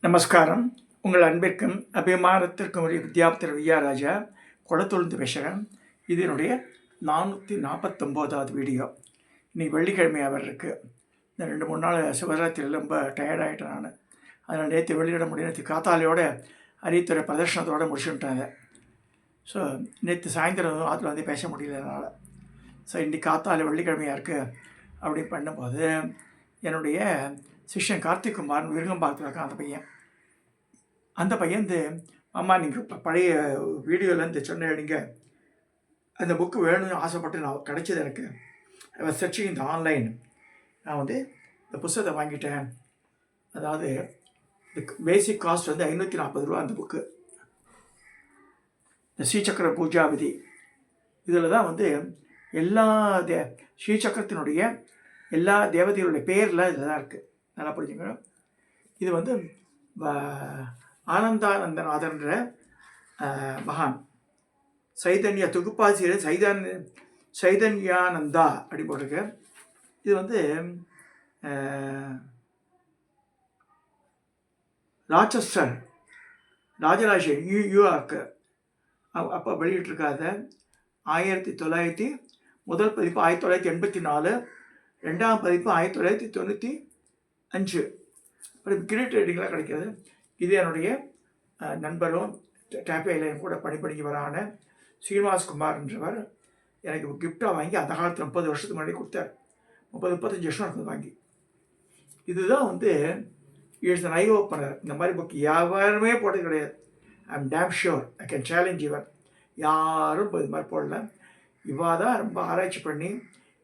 நமஸ்காரம். உங்கள் அன்பிற்கும் அபிமானத்திற்கும் உரிய வித்யாபத்திர வித்யாராஜா கொளத்தொழுந்து பேசுகிறேன். இது என்னுடைய 449வது வீடியோ. இன்றைக்கி வெள்ளிக்கிழமையாக இருக்குது. இந்த 2-3 நாள் சிவராத்திரியில் ரொம்ப டயர்டாகிட்டேன் நான். அதனால் நேற்று வெளியிட முடியும். நேற்று காத்தாலையோட அரியத்துறை பிரதர்ஷனத்தோடு முடிச்சுட்டாங்க. ஸோ நேற்று சாயந்தரம் அதில் வந்து பேச முடியல என்னால். ஸோ இன்றைக்கி காத்தாலை வெள்ளிக்கிழமையாக இருக்குது அப்படின்னு பண்ணும்போது என்னுடைய சிஷ்யன் கார்த்திக் குமார் விருங்கம்பாக்கத்தில் இருக்கான். அந்த பையன் வந்து அம்மா நீங்கள் பழைய வீடியோலேருந்து சொன்ன நீங்கள் அந்த புக்கு வேணும்னு ஆசைப்பட்டு நான் கிடைச்சது எனக்கு. சர்ச்சிங் இந்த ஆன்லைன் நான் வந்து இந்த புத்தகத்தை வாங்கிட்டேன். அதாவது பேசிக் காஸ்ட் வந்து 540 ரூபா அந்த புக்கு. இந்த ஸ்ரீசக்கர பூஜா விதி இதில் தான் வந்து எல்லா ஸ்ரீசக்கரத்தினுடைய எல்லா தேவதைகளுடைய பேரில் இதில் தான் இருக்குது. நல்லா புரிஞ்சுங்க. இது வந்து ஆனந்தானந்தநாதன்ற மகான் சைதன்யா தொகுப்பாசிரியர் சைதன்யானந்தா அப்படி போட்டிருக்கு. இது வந்து ராச்செஸ்டர் ராஜராஜ நியூயார்க்கு அப்போ வெளியிட்டிருக்காத 1900 முதல் பதிப்பு 1984, 2ஆம் பதிப்பு 1995. அப்படி கிரேட் ரேட்டிங்லாம் கிடைக்கிது. இது என்னுடைய நண்பரும் டேப்பையில் கூட பணிபடிக்கு வரான ஸ்ரீனிவாஸ்குமார்ன்றவர் எனக்கு கிஃப்டாக வாங்கி அந்த காலத்தில் 30 வருஷத்துக்கு முன்னாடி கொடுத்தார். 30-35 வருஷம் இருக்குது வாங்கி. இதுதான் வந்து இட்ஸ் அன் ஐ ஓப்பனர். இந்த மாதிரி புக் யாருமே போட்டது கிடையாது. I am dam sure I can challenge இவர். யாரும் இது மாதிரி போடல. இவா தான் ரொம்ப ஆராய்ச்சி பண்ணி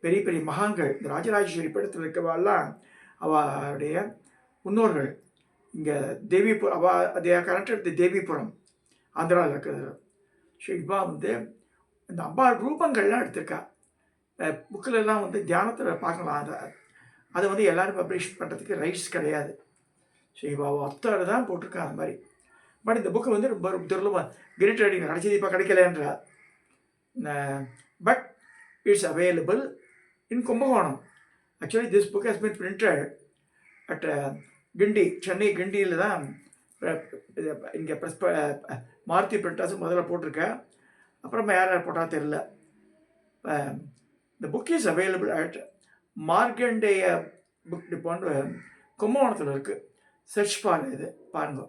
பெரிய பெரிய மகான்கள் இந்த ராஜராஜேஸ்வரி படத்தில் இருக்கவாலாம் அவருடைய முன்னோர்கள் இங்கே தேவிபுரம் அதை கனெக்டட் தேவிபுரம் ஆந்திராவில் இருக்கிறது. ஸோ இப்போ வந்து இந்த அம்பாள் ரூபங்கள்லாம் எடுத்திருக்கா. புக்கிலெல்லாம் வந்து தியானத்தில் பார்க்கலாம். அதை வந்து எல்லோரும் பப்ளிஷ் பண்ணுறதுக்கு ரைட்ஸ் கிடையாது. ஸோ இப்போ ஒத்தர் தான் போட்டிருக்கா அந்த மாதிரி. பட் இந்த புக்கு வந்து ரொம்ப துர்லபம். கிரேட் ரைட்டிங் கிடைச்சது இப்போ கிடைக்கலன்றா. But it's available in Kumbakonam. Actually this book has been printed at Guindy, Chennai கிண்டியில் தான் இங்கே மாருதி பிரிண்டர்ஸ் முதல்ல போட்டிருக்கேன். அப்புறமா யார் போட்டால் தெரில. இந்த book is available at Markandeya book டிப்போன்னு கும்பகோணத்தில் இருக்குது. சர்ச் பாருங்க, இது பாருங்க.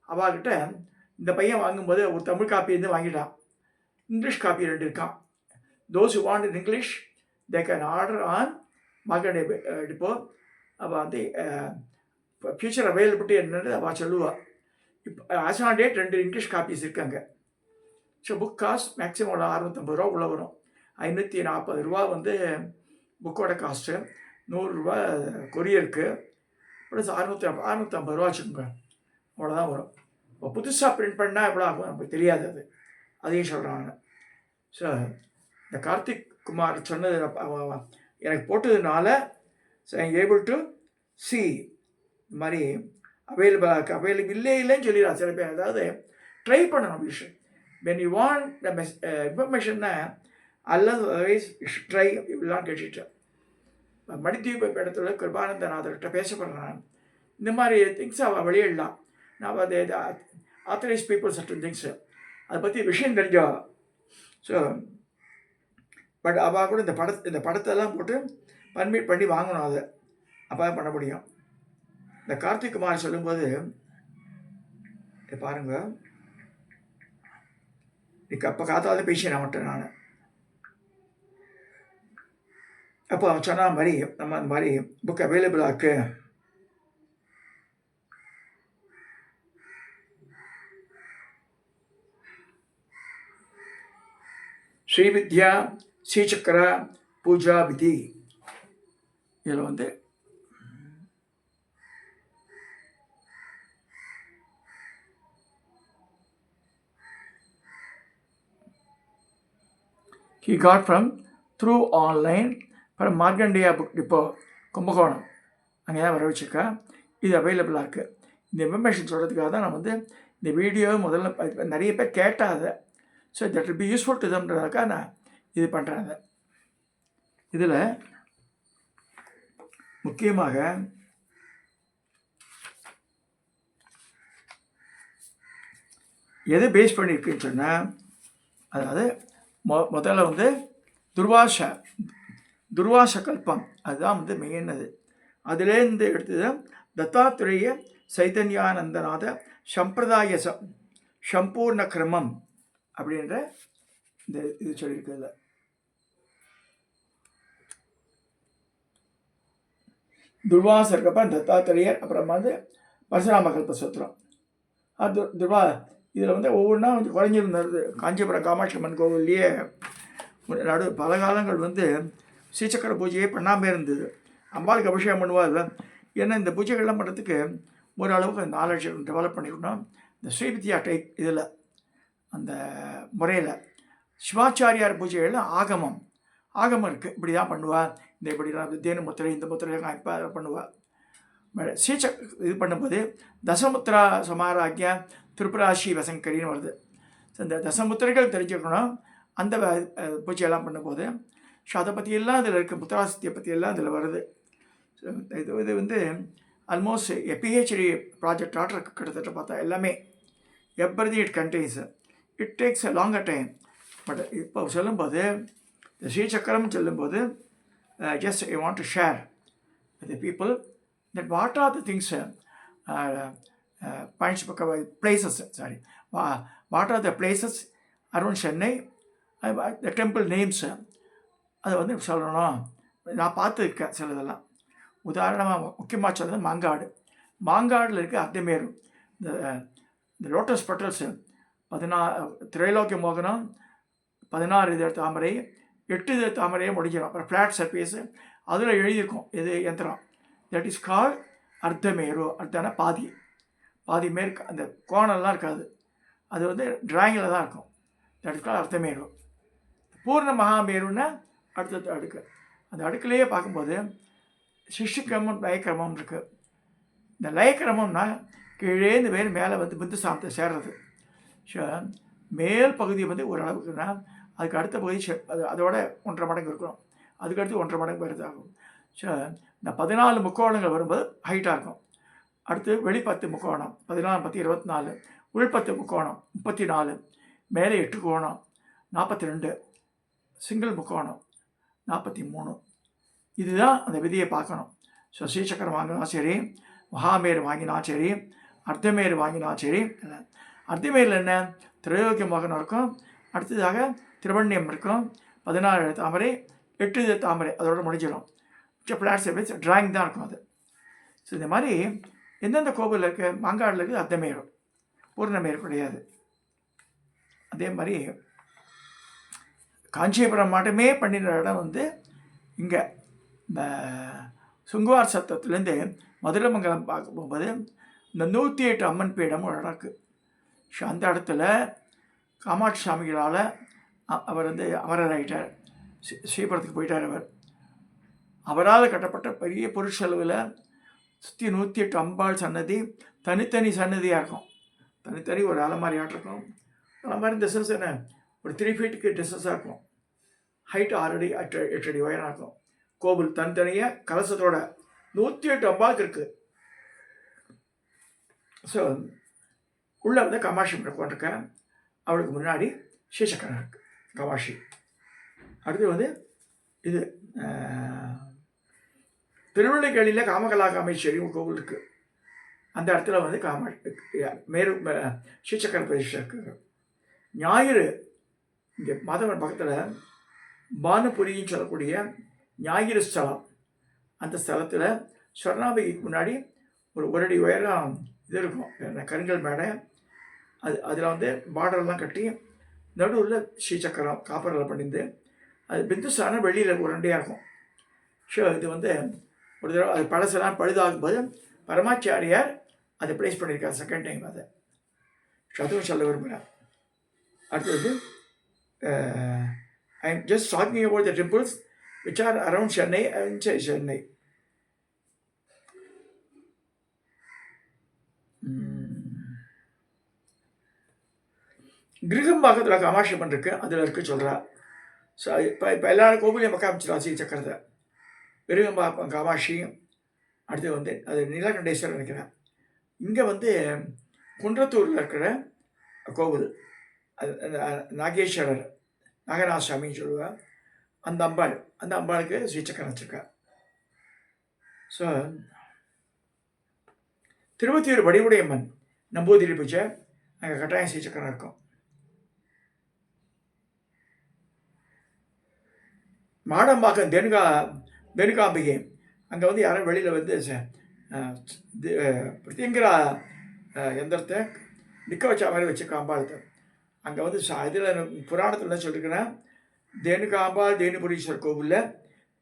அவகிட்ட இந்த பையன் வாங்கும்போது ஒரு தமிழ் காப்பி வந்து வாங்கிட்டான். இங்கிலீஷ் காப்பி 2 இருக்கான். Those you want in English they can order on Markande depot. அவள் வந்து ஃபியூச்சர் அவைலபிலிட்டி என்னன்னு அவள் சொல்லுவாள். இப்போ as on date 2 English copies இருக்காங்க. ஸோ புக் காஸ்ட் மேக்ஸிமம் ஒரு 650 ரூபா உள்ள வரும். 540 ரூபா வந்து புக்கோட காஸ்ட்டு, 100 ரூபா கொரியருக்கு, ப்ளஸ் 650 ரூபா வச்சுக்கோங்க. அவ்வளோதான் வரும். இப்போ புதுசாக பிரிண்ட் பண்ணால் எவ்வளோ ஆகும் நமக்கு தெரியாது. அதையும் சொல்கிறாங்க. ஸோ இந்த கார்த்திக் குமார் சொன்னது எனக்கு போட்டதுனால so I able to C இந்த மாதிரி அவைலபிள் இல்லைன்னு சொல்லிடலாம் சில பேர். அதாவது ட்ரை பண்ணணும் விஷயம். வென் யூ வாண்ட் த இன்ஃபர்மேஷன்னா அதர்வைஸ் ட்ரை இப்படிலாம் கேட்டுட்டு மணித்தீப இடத்துல கிருபானந்தநாதர்கிட்ட பேசப்படுறான். இந்த மாதிரி திங்ஸ் அவள் வெளியிடலாம். நான் அதை ஆத்தரைஸ் பீப்புள் சர்டன் திங்ஸு அதை பற்றி விஷயம் தெரிஞ்சா. ஸோ பட் அவள் கூட இந்த படத்தெல்லாம் போட்டு பர்மிட் பண்ணி வாங்கணும். அதை அப்போ தான் பண்ண முடியும். இந்த கார்த்திக் குமார் சொல்லும்போது பாருங்க, அப்போ காத்தாத பேசினேன் அவன்கிட்ட நான். அப்போ அவன் சொன்ன மாதிரி நம்ம அந்த மாதிரி புக் அவைலபிளாக இருக்கு. ஸ்ரீவித்யா ஸ்ரீசக்கர பூஜா விதி. இதில் வந்து he got from through online from Markandeya book depot Kumbakonam. அங்கே தான் வர வச்சுருக்கா. இது அவைலபிளாக இருக்குது. இந்த இன்ஃபர்மேஷன் சொல்கிறதுக்காக தான் நான் வந்து இந்த வீடியோ முதல்ல நிறைய பேர் கேட்டாத. So that will be useful to தம்ன்றதுக்காக நான் இது பண்ணுறாங்க. இதில் முக்கியமாக எது பேஸ் பண்ணியிருக்குன்னு சொன்னால், அதாவது முதல்ல வந்து துர்வாச கல்பம் அதுதான் வந்து மெயின். அதுலேருந்து எடுத்தது தத்தாத்திரேய சைதன்யானந்தநாத சம்பிரதாய சம்பூர்ண கிரமம் அப்படின்ற இந்த இது சொல்லியிருக்குதுல. துர்வாசர் அப்புறம் தத்தாத்திரேயர், அப்புறம் வந்து பரசுராம கல்ப சூத்திரம். அது இதில் வந்து ஒவ்வொன்றா கொஞ்சம் குறைஞ்சிருந்தது. காஞ்சிபுரம் காமாட்சி அம்மன் கோவில்லையே பல காலங்கள் வந்து ஸ்ரீசக்கர பூஜையே பண்ணாமல் இருந்தது. அம்பாளுக்கு அபிஷேகம் பண்ணுவார். ஏன்னா இந்த பூஜைகள்லாம் பண்ணுறதுக்கு ஓரளவுக்கு நாலேஜ் டெவலப் பண்ணிக்கணும். இந்த ஸ்ரீவித்யா டைப் இதில் அந்த முறையில் சிவாச்சாரியார் பூஜைகளில் ஆகமம் இருக்குது. இப்படி தான் பண்ணுவாள், இந்த இப்படிலாம் தேனு முத்திரை இந்த முத்திரைலாம் இப்போ பண்ணுவாள். இது பண்ணும்போது தசமுத்திரா சமாராக்கிய திருப்புராசி வசங்கரின்னு வருது. இந்த தசமுத்திரைகள் தெரிஞ்சுக்கணும் அந்த பூஜையெல்லாம் பண்ணும்போது. ஸோ அதை பற்றியெல்லாம் இதில் இருக்குது, முத்திராசக்தியை பற்றியெல்லாம் இதில் வருது. இது வந்து ஆல்மோஸ்ட் பிஹெச்டி ப்ராஜெக்ட் ஆர்டர் கிட்டத்தட்ட பார்த்தா எல்லாமே everything it contains. It takes a longer time. But இப்போ சொல்லும்போது இந்த ஸ்ரீசக்கரம் சொல்லும்போது just I want to share with the people that what are the things what are the places around Chennai, the temple names அதை வந்து சொல்லணும். நான் பார்த்துருக்கேன் சிலதெல்லாம். உதாரணமாக முக்கியமாக சொல்கிறது மாங்காடில் இருக்க அர்த்தமேரு, இந்த லோட்டஸ் பெட்டல்ஸ் 16 திரைலோக்கிய மோகனம், 16 இதழ் தாமரை, 8 இதழ் தாமரையே முடிஞ்சிடும். அப்புறம் ஃப்ளாட் சர்ஃபேஸு அதில் எழுதியிருக்கும் இது யந்திரம். தட் இஸ் கால் அர்த்தமேரு. அர்த்தம்னா பாதி மேற்கு, அந்த கோணம்லாம் இருக்காது, அது வந்து டிராயிங்கில் தான் இருக்கும். தட் இஸ் கால் அர்த்தமேரு. பூர்ண மகாமேருன்னா அடுத்த அடுக்கு. அந்த அடுக்குலேயே பார்க்கும்போது சிஷ்டிக்கிரமம் லயக்கிரமம் இருக்குது. இந்த லயக்கிரமம்னா கீழேந்து மேலே வந்து பிந்து சாமத்தை சேர்றது. ஸோ மேல் பகுதி வந்து ஓரளவுக்குன்னா அதுக்கு அடுத்த பகுதி அதோட 1.5 மடங்கு இருக்கணும், அதுக்கடுத்து 1.5 மடங்கு வருதாகும். ஸோ இந்த 14 முக்கோணங்கள் வரும்போது ஹைட்டாக இருக்கும். அடுத்து வெளி 10 முக்கோணம் 14 10 24, உள் 10 முக்கோணம் 34, மேலே 8 கோணம் 42, சிங்கிள் முக்கோணம் 43. இதுதான் அந்த விதியை பார்க்கணும். ஸோ ஸ்ரீசக்கரம் வாங்கினா சரி, மகாமேரு வாங்கினா சரி, அர்த்தமேரு வாங்கினா சரி. அர்த்தமேரில் என்ன திரையோக்கிய மோகனம் இருக்கும், அடுத்ததாக திருவண்யம் இருக்கும், 16 தாமரை, 8 தாமரை அதோட முடிஞ்சிடும். ஃப்ளாட் சர்ஃபேஸ் டிராயிங் தான் இருக்கும் அது. ஸோ இந்த மாதிரி எந்தெந்த கோவிலில் இருக்குது, மாங்காடில் இருக்குது அர்த்தமேரு, பூர்ணமேரு கிடையாது. அதே மாதிரி காஞ்சிபுரம் மட்டுமே பண்ணிடுற இடம் வந்து இங்கே இந்த சுங்குவார் சத்தத்துலேருந்து மதுரமங்கலம் பார்க்க போகும்போது இந்த 108 அம்மன் பீடம் ஒரு இடம் இருக்குது. ஸோ அந்த இடத்துல காமாட்சி சாமிகளால் அவர் வந்து அமரராயிட்டார், ஸ்ரீபுரத்துக்கு போயிட்டார். அவரால் கட்டப்பட்ட பெரிய பொருட்செலவில் சுற்றி 108 அம்பாள் சன்னதி, தனித்தனி சன்னதியாக இருக்கும். தனித்தனி ஒரு அலமாரி ஆட்டிருக்கும். அலமாரி டிஸ்டன்ஸ் என்ன ஒரு 3 ஃபீட்டுக்கு டிஸ்டன்ஸாக இருக்கும். ஹைட் 6 அடி 8 அடி உயரம் இருக்கும். கோவில் தனித்தனியாக கலசத்தோட 108 அம்பாளுக்கு இருக்குது. ஸோ உள்ளே வந்து காமாட்சி உட்காந்துருக்கேன். அவளுக்கு முன்னாடி ஸ்ரீசக்கரம் இருக்குது, காமாட்சி. அடுத்து வந்து இது திருவள்ளிக்கேணியில் காமகலா காமேஸ்வரி கோவில் இருக்குது. அந்த இடத்துல வந்து மேரு ஸ்ரீசக்கர பிரதிஷ்டை இருக்குது. ஞாயிறு இங்கே மாதவன் பக்கத்தில் பானுபுரின்னு சொல்லக்கூடிய ஞாயிறு ஸ்தலம், அந்த ஸ்தலத்தில் ஸ்வர்ணாபிக்கு முன்னாடி ஒரு அடி உயரம் இது இருக்கும், கருங்கல் மேடை. அதில் வந்து பார்டர்லாம் கட்டி நடுவில் ஸ்ரீசக்கரம் காப்பரில் பண்ணிந்து அது பிந்துசான வெளியில் உருண்டையாக இருக்கும். ஸோ இது வந்து ஒரு தடவை அது பழசெல்லாம் பழுதாகும்போது பரமாச்சாரியார் அதை ப்ளேஸ் பண்ணியிருக்கார் செகண்ட் டைம். அதை அதுவும் சொல்ல விரும்புகிறேன். அடுத்து வந்து I am just talking about the temples which are around Chennai and inside Chennai. கிரகம் பாகத்தில் காமாட்சி அம்மன் இருக்குது, அதில் இருக்குது சொல்கிறா. ஸோ இப்போ எல்லா கோவிலையும் பக்கம் அமைச்சிடா ஸ்ரீசக்கரத்தை. விருகம்பாக்கம் காமாட்சி, அடுத்து வந்து அது நீலகண்டேஸ்வரர் நினைக்கிறேன். இங்கே வந்து குன்றத்தூரில் இருக்கிற கோவில். அது நாகேஸ்வரர், நாகநாதசாமின்னு சொல்லுவாள். அந்த அம்பாளுக்கு ஸ்ரீசக்கரம் வச்சுருக்கா. ஸோ திருவத்தியூர் வடிவுடையம்மன் நம்பூதிரி பூஜை, அங்கே கட்டாயம் ஸ்ரீசக்கரம் இருக்கும். மாடம்பாக்கம் தேனுகாம்பிகை, அங்கே வந்து யாரும் வெளியில் வந்து பிரத்யங்கரா எந்திரத்தை நிற்க வச்ச மாதிரி வச்சுருக்க அம்பாளுக்கு. அங்கே வந்து இதில் புராணத்தில் என்ன சொல்லியிருக்கேன்னா, தேனுகாம்பாள் தேனுபுரீஸ்வரர் கோவிலில்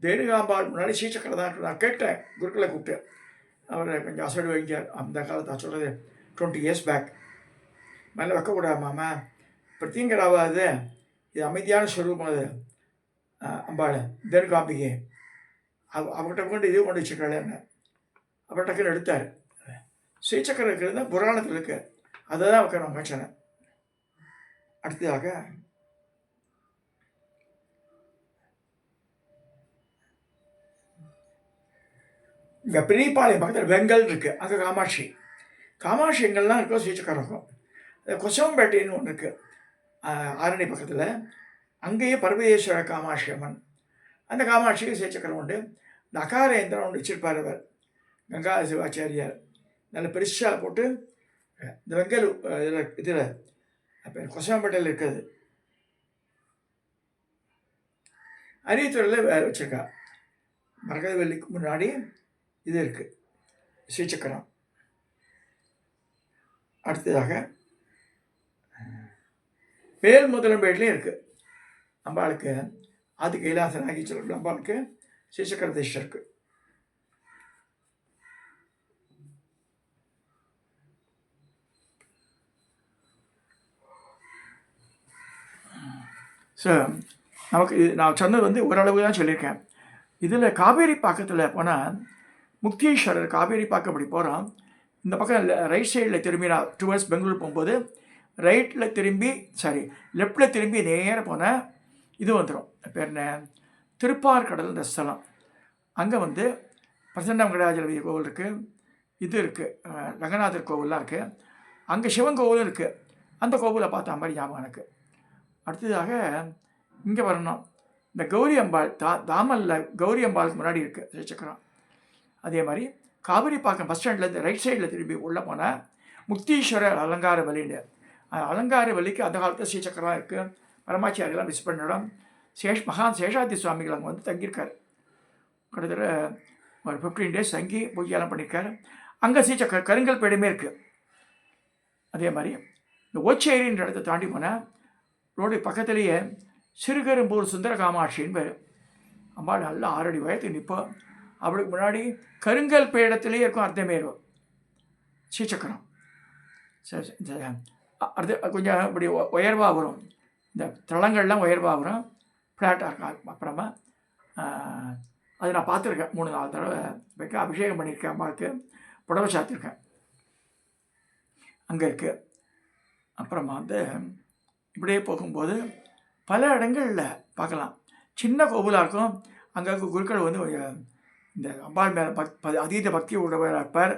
தேனுகாம்பாள் முன்னாடி ஸ்ரீசக்கரம் தான். நான் கேட்டேன், குருக்களை கூப்பிட்டு, அவர் கொஞ்சம் அசடு வைக்கார். அந்த காலத்தை நான் சொல்கிறது 20 years பேக். மேலே வைக்கக்கூடாமாம்மா, பிரத்யங்கராவாது, இது அமைதியான ஸ்வரூபம். அது அம்பாள் தேனுகாம்பிகை, அவர்கிட்ட கொண்டு இதே கொண்டு வச்சுக்கிறாள். என்ன அவர் டக்குன்னு எடுத்தார். ஸ்ரீசக்கரம் இருக்கிறது தான் புராணத்தில் இருக்கு, அதை தான் வைக்கிறோம் கச்சனை. அடுத்ததாக இங்கே பெரியபாளையம் பக்கத்தில் வெங்கல் இருக்குது, அங்கே காமாட்சி எங்கெல்லாம் இருக்கோ ஸ்ரீசக்கரம் இருக்கும். கொசவம்பேட்டைன்னு ஒன்று இருக்குது ஆரணி பக்கத்தில், அங்கேயே பரமேஸ்வர காமாட்சி அம்மன். அந்த காமாட்சிக்கு ஸ்ரீசக்கரம் உண்டு. இந்த அகார யந்திரம் ஒன்று வச்சிருப்பார் அவர், கங்கா சிவாச்சாரியார். நல்ல பெருசாக போட்டு இந்த வெங்கல் இதில் அப்போ கொசவம்பேட்டையில் இருக்குது, அரியத்தூரில் வச்சுருக்கா. மரகத வெள்ளிக்கு முன்னாடி இது இருக்குது ஸ்ரீசக்கரம். அடுத்ததாக வேல் முதலம்பேட்லேயும் இருக்குது அம்பாளுக்கு. ஆதி கைலாச நாகேஸ்வரர் அம்பாளுக்கு ஸ்ரீசக்கர திஷ்டை இருக்குது. ஸோ நமக்கு நான் சொன்னது வந்து ஓரளவு தான் சொல்லியிருக்கேன். இதில் காவேரி பாக்கத்தில் போனால் முக்தீஸ்வரர் காவேரி பாக்கம் அப்படி போகிறோம். இந்த பக்கம் ரைட் சைடில் திரும்பி நான் டுவர்ட்ஸ் பெங்களூர் போகும்போது ரைட்டில் திரும்பி லெஃப்டில் திரும்பி நேராக போனால் இது வந்துடும், பேர் என்ன, திருப்பார்கடல்ன்ற ஸ்தலம். அங்கே வந்து பிரசன்ன வெங்கடாஜலபதி கோவில் இருக்குது, இது இருக்குது, ரங்கநாதர் கோவில்லாம் இருக்குது, அங்கே சிவன் கோவிலும் இருக்குது. அந்த கோவிலை பார்த்த மாதிரி ஞாபகம் எனக்கு. அடுத்ததாக இங்கே வரணும், இந்த கௌரி அம்பாள் தாமலில் கௌரி அம்பாளுக்கு முன்னாடி இருக்குது ஸ்ரீசக்கரம். அதே மாதிரி காவிரி பாக்கம் பஸ் ஸ்டாண்ட்லேருந்து ரைட் சைடில் திரும்பி உள்ளே போனால் முக்தீஸ்வரர் அலங்கார வலின்னு, அலங்கார வலிக்கு அந்த காலத்தில் ஸ்ரீசக்கரம் இருக்குது. பரமாச்சாரியெல்லாம் மிஸ் பண்ண இடம். மகான் சேஷாதி சுவாமிகள் அங்கே வந்து தங்கியிருக்காரு. கிட்டத்தட்ட ஒரு 15 days தங்கி பூஜையெல்லாம் பண்ணியிருக்காரு. அங்கே ஸ்ரீசக்கர கருங்கல் பேடுமே இருக்குது. அதே மாதிரி இந்த ஓச்சேரின்ற இடத்த தாண்டி போனால் ரோடு பக்கத்துலேயே சிறுகரும்பூர் சுந்தர காமாட்சின்னு பேர். அம்பாள் நல்லா 6 அடி உயரத்துக்கு நிற்போம். அவளுக்கு முன்னாடி கருங்கல் பேடத்துலேயே இருக்கும் அர்த்தமேரு ஸ்ரீசக்கரம். அடுத்து கொஞ்சம் இப்படி உயர்வாக வரும், இந்த தளங்கள்லாம் உயர்வாக வரும், ஃப்ளாட்டாக இருக்கும். அப்புறமா அது நான் பார்த்துருக்கேன் 3-4 தடவை வைக்க அபிஷேகம் பண்ணியிருக்கேன். அம்மாவுக்கு புடவை சாத்திருக்கேன், அங்கே இருக்குது. அப்புறமா வந்து இப்படியே போகும்போது பல இடங்களில் பார்க்கலாம். சின்ன கோவிலாக இருக்கும். அங்கே குருக்கள் வந்து இந்த அம்பாள் மேலே அதீத பக்தி உடையவராக இருப்பார்.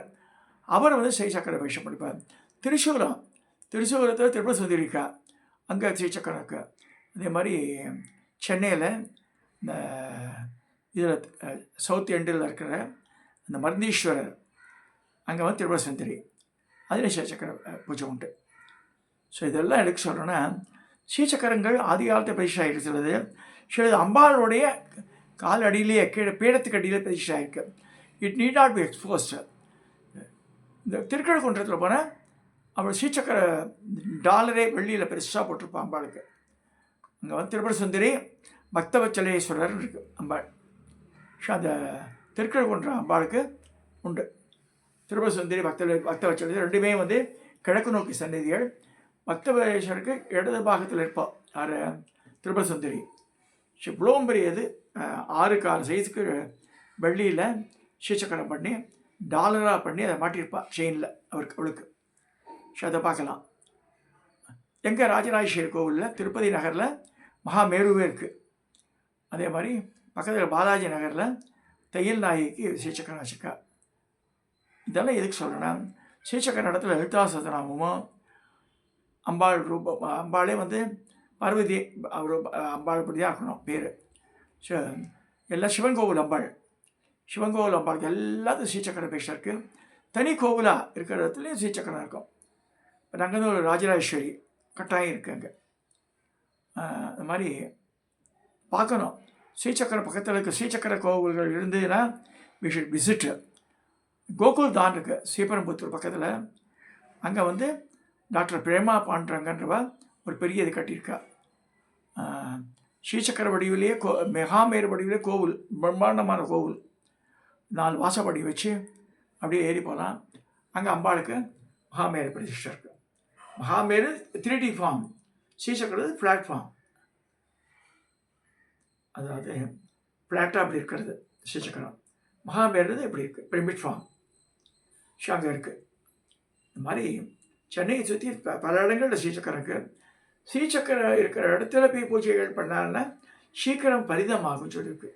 அவர் வந்து ஸ்ரீசக்கர வைஷம் படிப்பார். திருச்சூரத்தில் திருப்பதி சுந்தரிக்கா, அங்கே ஸ்ரீசக்கரம் இருக்கு. அதே மாதிரி சென்னையில் இந்த இதில் சவுத் எண்டில் இருக்கிற அந்த மருந்தீஸ்வரர், அங்கே வந்து திருப்பதி சுந்தரி, அதில் ஸ்ரீசக்கர பூஜை உண்டு. ஸோ இதெல்லாம் எதுக்கு சொல்கிறேன்னா, ஸ்ரீசக்கரங்கள் ஆதி காலத்தை பிரதிஷ்டை ஆகிருக்கிறது. சிலது அம்பாளுடைய கால் அடியிலேயே கீழே பீடத்துக்கு அடியிலே பிரதிஷ்டை ஆகிருக்கு. It need not be exposed. இந்த திருக்கழுக்குன்றத்தில் போனால் அவள் ஸ்ரீசக்கர டாலரே வெள்ளியில் பெருசாக போட்டிருப்பான் அம்பாளுக்கு. அங்கே வந்து திருப்பதி சுந்தரி பக்தவச்சலேஸ்வரர் இருக்குது அம்பாள். அந்த திருக்கழுக்குன்ற அம்பாளுக்கு உண்டு. திருப்பதி சுந்தரி பக்தவச்சலேஸ்வரர் ரெண்டுமே வந்து கிழக்கு நோக்கி சந்நிதிகள். பக்தவச்சலேஸ்வருக்கு இடது பாகத்தில் இருப்பாள் யார், திருப்பதி சுந்தரி. இவ்வளோ பெரியது 6 சைஸுக்கு வெள்ளியில் ஸ்ரீசக்கரம் பண்ணி டாலராக பண்ணி அதை மாட்டியிருப்பாள் செயினில் அவளுக்கு. அதை பார்க்கலாம். எங்கள் ராஜராஜேஸ்வரி கோவிலில் திருப்பதி நகரில் மகாமேருவே இருக்குது. அதே மாதிரி பக்கத்தில் பாலாஜி நகரில் தையல் நாயகிக்கு ஸ்ரீசக்கரம் வச்சுக்கா. இதெல்லாம் எதுக்கு சொல்கிறேன்னா, ஸ்ரீசக்கர இடத்துல லலிதா சஹஸ்ரநாமமும் அம்பாள் ரூபம் அம்பாளே வந்து பார்வதி அவர் அம்பாள் இப்படி தான் இருக்கணும் பேர். ஸோ எல்லாம் சிவன் கோவில் அம்பாள். சிவன் கோவில் அம்பாளுக்கு எல்லாத்துக்கும் ஸ்ரீசக்கர பேஷம் இருக்குது. தனி கோவிலாக இருக்கிற இடத்துலையும் ஸ்ரீசக்கரம் இருக்கும். இப்போ நாங்கள் வந்து ஒரு ராஜராஜேஸ்வரி கட்டாயம் இருக்குது அங்கே. இந்த மாதிரி பார்க்கணும். ஸ்ரீசக்கரம் பக்கத்தில் இருக்க ஸ்ரீசக்கர கோவில்கள் இருந்ததுன்னா வி ஷுட் விசிட். கோகுல் தான் இருக்குது ஸ்ரீபெரும்புத்தூர் பக்கத்தில். அங்கே வந்து டாக்டர் பிரேமா பாண்டரங்கன்றவ ஒரு பெரிய இது கட்டியிருக்கா. ஸ்ரீசக்கர வடிவிலேயே மெகாமேரு வடிவிலே கோவில், பிரம்மாண்டமான கோவில். 4 வாசப்படி வச்சு அப்படியே ஏறி போகலாம். அங்கே அம்பாளுக்கு மகாமேரு பிரதிஷ்டை இருக்குது. மகாமேரு 3D ஃபார்ம், ஸ்ரீசக்கரது பிளாட்ஃபார்ம். அதாவது ஃப்ளாட்டாக அப்படி இருக்கிறது ஸ்ரீசக்கரம். மகாமேருது எப்படி இருக்குது பிரமிட் ஃபார்ம். அங்கே இருக்குது. இந்த மாதிரி சென்னையை சுற்றி பல இடங்களில் ஸ்ரீசக்கரம் இருக்குது. ஸ்ரீசக்கரம் இருக்கிற இடத்துல போய் பூஜைகள் பண்ணாங்கன்னா சீக்கிரம் பரிதமாகும் சொல்லியிருக்கு.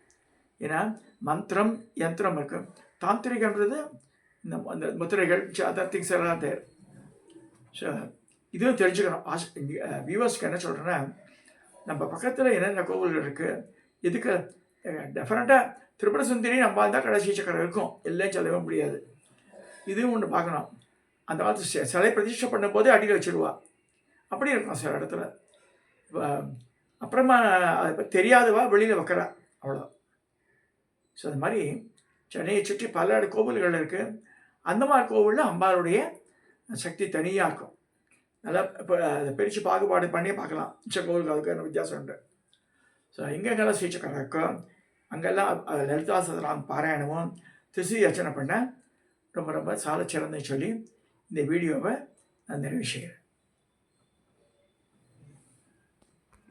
ஏன்னா மந்திரம் யந்திரம் இருக்குது. தாந்திரிகன்றது இந்த அந்த முத்திரைகள் அதர் திங்ஸ் எல்லாம் தேர். ஸோ இதுவும் தெரிஞ்சுக்கணும். வியூவர்ஸ்க்கு என்ன சொல்கிறேன்னா, நம்ம பக்கத்தில் என்னென்ன கோவில்கள் இருக்குது, இதுக்கு டெஃபினட்டாக திரிபுர சுந்தரி நம்ம தான் கடைசி சக்கரம் இருக்கும், எல்லாம் சொல்லவே முடியாது. இதுவும் ஒன்று பார்க்கணும். அந்த காலத்து சிலை பிரதிஷ்டை பண்ணும்போதே அடியில் வச்சுருவா, அப்படி இருக்கும் சில இடத்துல. அப்புறமா அது தெரியாதவா வெளியில் வைக்கிறா, அவ்வளோ. ஸோ அது மாதிரி சென்னையை சுற்றி பல கோவில்கள் இருக்குது. அந்த மாதிரி கோவிலில் அம்பாளுடைய சக்தி தனியாக இருக்கும். நல்லா இப்போ அதை பிரித்து பாகுபாடு பண்ணி பார்க்கலாம். மிச்ச கோவிலுக்கு அதுக்கு வித்தியாசம் உண்டு. ஸோ எங்கெங்கெல்லாம் ஸ்ரீசக்கரம் இருக்கோ அங்கெல்லாம் லலிதா சதநாம பாராயணமும் திசி அர்ச்சனை பண்ண ரொம்ப ரொம்ப சால சிறந்தன்னு சொல்லி இந்த வீடியோவை நான் நிறைவு செய்கிறேன்.